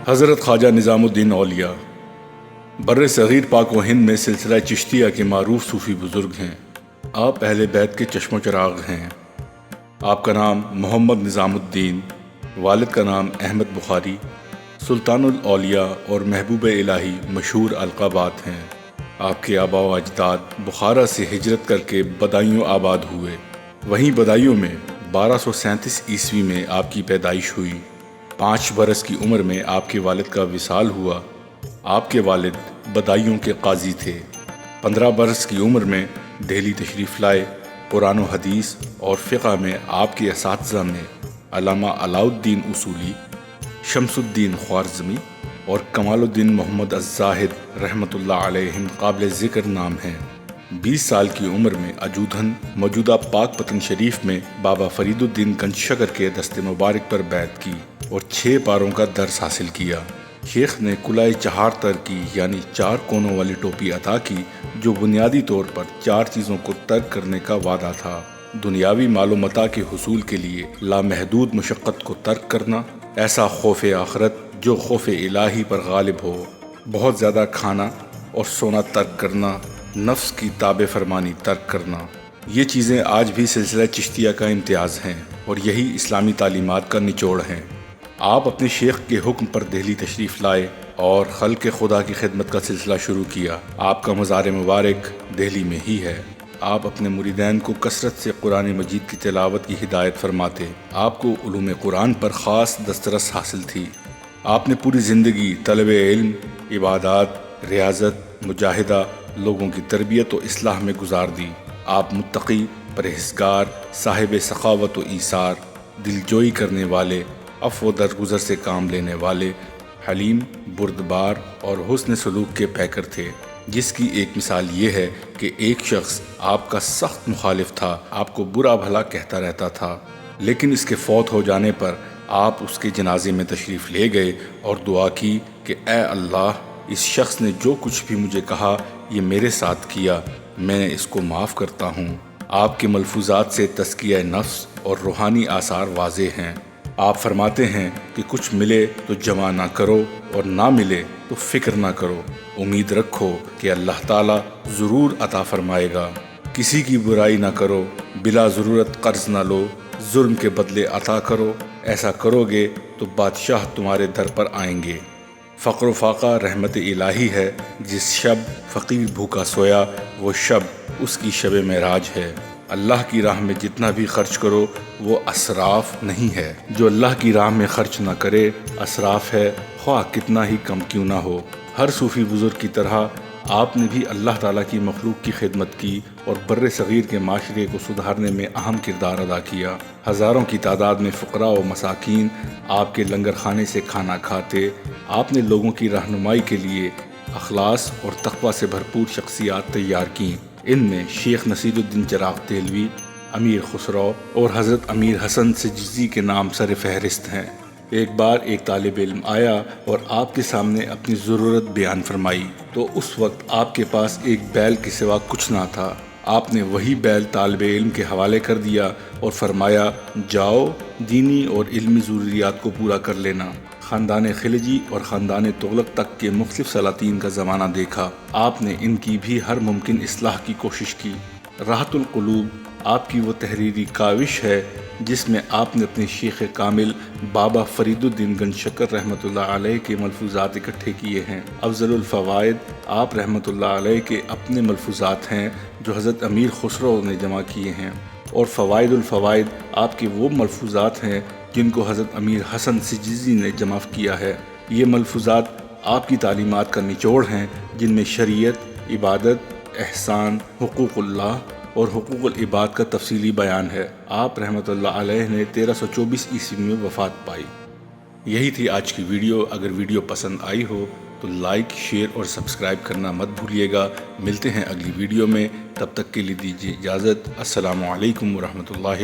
حضرت خواجہ نظام الدین اولیاء بر صغیر پاک و ہند میں سلسلہ چشتیہ کے معروف صوفی بزرگ ہیں۔ آپ اہل بیت کے چشم و چراغ ہیں۔ آپ کا نام محمد نظام الدین، والد کا نام احمد بخاری، سلطان الاولیاء اور محبوب الہی مشہور القابات ہیں۔ آپ کے آباء و اجداد بخارا سے ہجرت کر کے بدایوں آباد ہوئے۔ وہیں بدایوں میں 1237 عیسوی میں آپ کی پیدائش ہوئی۔ 5 برس کی عمر میں آپ کے والد کا وصال ہوا۔ آپ کے والد بدایوں کے قاضی تھے۔ 15 برس کی عمر میں دہلی تشریف لائے۔ قرآن و حدیث اور فقہ میں آپ کے اساتذہ میں علامہ علاء الدین اصولی، شمس الدین خوارزمی اور کمال الدین محمد الزاہد رحمۃ اللہ علیہم قابل ذکر نام ہیں۔ 20 سال کی عمر میں اجودھن موجودہ پاک پتن شریف میں بابا فرید الدین گنج شکر کے دست مبارک پر بیعت کی اور 6 پاروں کا درس حاصل کیا۔ شیخ نے قلعہ چہار تر کی یعنی 4 کونوں والی ٹوپی عطا کی، جو بنیادی طور پر 4 چیزوں کو ترک کرنے کا وعدہ تھا: دنیاوی مال و متاع کے حصول کے لیے لامحدود مشقت کو ترک کرنا، ایسا خوف آخرت جو خوف الہی پر غالب ہو، بہت زیادہ کھانا اور سونا ترک کرنا، نفس کی تابع فرمانی ترک کرنا۔ یہ چیزیں آج بھی سلسلہ چشتیہ کا امتیاز ہیں اور یہی اسلامی تعلیمات کا نچوڑ ہیں۔ آپ اپنے شیخ کے حکم پر دہلی تشریف لائے اور خلق خدا کی خدمت کا سلسلہ شروع کیا۔ آپ کا مزار مبارک دہلی میں ہی ہے۔ آپ اپنے مریدین کو کثرت سے قرآن مجید کی تلاوت کی ہدایت فرماتے۔ آپ کو علوم قرآن پر خاص دسترس حاصل تھی۔ آپ نے پوری زندگی طلب علم، عبادات، ریاضت، مجاہدہ، لوگوں کی تربیت و اصلاح میں گزار دی۔ آپ متقی، پرہیزگار، صاحب سخاوت و ایثار، دلجوئی کرنے والے، عفو و درگزر سے کام لینے والے، حلیم، بردبار اور حسن سلوک کے پیکر تھے، جس کی ایک مثال یہ ہے کہ ایک شخص آپ کا سخت مخالف تھا، آپ کو برا بھلا کہتا رہتا تھا، لیکن اس کے فوت ہو جانے پر آپ اس کے جنازے میں تشریف لے گئے اور دعا کی کہ اے اللہ، اس شخص نے جو کچھ بھی مجھے کہا یہ میرے ساتھ کیا، میں اس کو معاف کرتا ہوں۔ آپ کے ملفوظات سے تزکیہ نفس اور روحانی آثار واضح ہیں۔ آپ فرماتے ہیں کہ کچھ ملے تو جمع نہ کرو اور نہ ملے تو فکر نہ کرو، امید رکھو کہ اللہ تعالیٰ ضرور عطا فرمائے گا۔ کسی کی برائی نہ کرو، بلا ضرورت قرض نہ لو، ظلم کے بدلے عطا کرو، ایسا کرو گے تو بادشاہ تمہارے در پر آئیں گے۔ فقر و فاقہ رحمت الہی ہے، جس شب فقیر بھوکا سویا وہ شب اس کی شب معراج ہے۔ اللہ کی راہ میں جتنا بھی خرچ کرو وہ اسراف نہیں ہے، جو اللہ کی راہ میں خرچ نہ کرے اسراف ہے، خواہ کتنا ہی کم کیوں نہ ہو۔ ہر صوفی بزرگ کی طرح آپ نے بھی اللہ تعالیٰ کی مخلوق کی خدمت کی اور بر صغیر کے معاشرے کو سدھارنے میں اہم کردار ادا کیا۔ ہزاروں کی تعداد میں فقراء و مساکین آپ کے لنگر خانے سے کھانا کھاتے۔ آپ نے لوگوں کی رہنمائی کے لیے اخلاص اور تقوی سے بھرپور شخصیات تیار کیں۔ ان میں شیخ نصیر الدین چراغ دہلوی، امیر خسرو اور حضرت امیر حسن سجزی کے نام سر فہرست ہیں۔ ایک بار ایک طالب علم آیا اور آپ کے سامنے اپنی ضرورت بیان فرمائی تو اس وقت آپ کے پاس ایک بیل کے سوا کچھ نہ تھا۔ آپ نے وہی بیل طالب علم کے حوالے کر دیا اور فرمایا، جاؤ دینی اور علمی ضروریات کو پورا کر لینا۔ خاندان خلجی اور خاندان تغلق تک کے مختلف سلاطین کا زمانہ دیکھا۔ آپ نے ان کی بھی ہر ممکن اصلاح کی کوشش کی۔ راحت القلوب آپ کی وہ تحریری کاوش ہے جس میں آپ نے اپنے شیخ کامل بابا فرید الدین گنج شکر رحمۃ اللہ علیہ کے ملفوظات اکٹھے کیے ہیں۔ افضل الفوائد آپ رحمۃ اللہ علیہ کے اپنے ملفوظات ہیں جو حضرت امیر خسرو نے جمع کیے ہیں، اور فوائد الفوائد آپ کے وہ ملفوظات ہیں جن کو حضرت امیر حسن سجزی نے جمع کیا ہے۔ یہ ملفوظات آپ کی تعلیمات کا نچوڑ ہیں جن میں شریعت، عبادت، احسان، حقوق اللہ اور حقوق العباد کا تفصیلی بیان ہے۔ آپ رحمۃ اللہ علیہ نے 1324 عیسوی میں وفات پائی۔ یہی تھی آج کی ویڈیو۔ اگر ویڈیو پسند آئی ہو تو لائک، شیئر اور سبسکرائب کرنا مت بھولیے گا۔ ملتے ہیں اگلی ویڈیو میں، تب تک کے لیے دیجیے اجازت۔ السلام علیکم ورحمۃ اللہ۔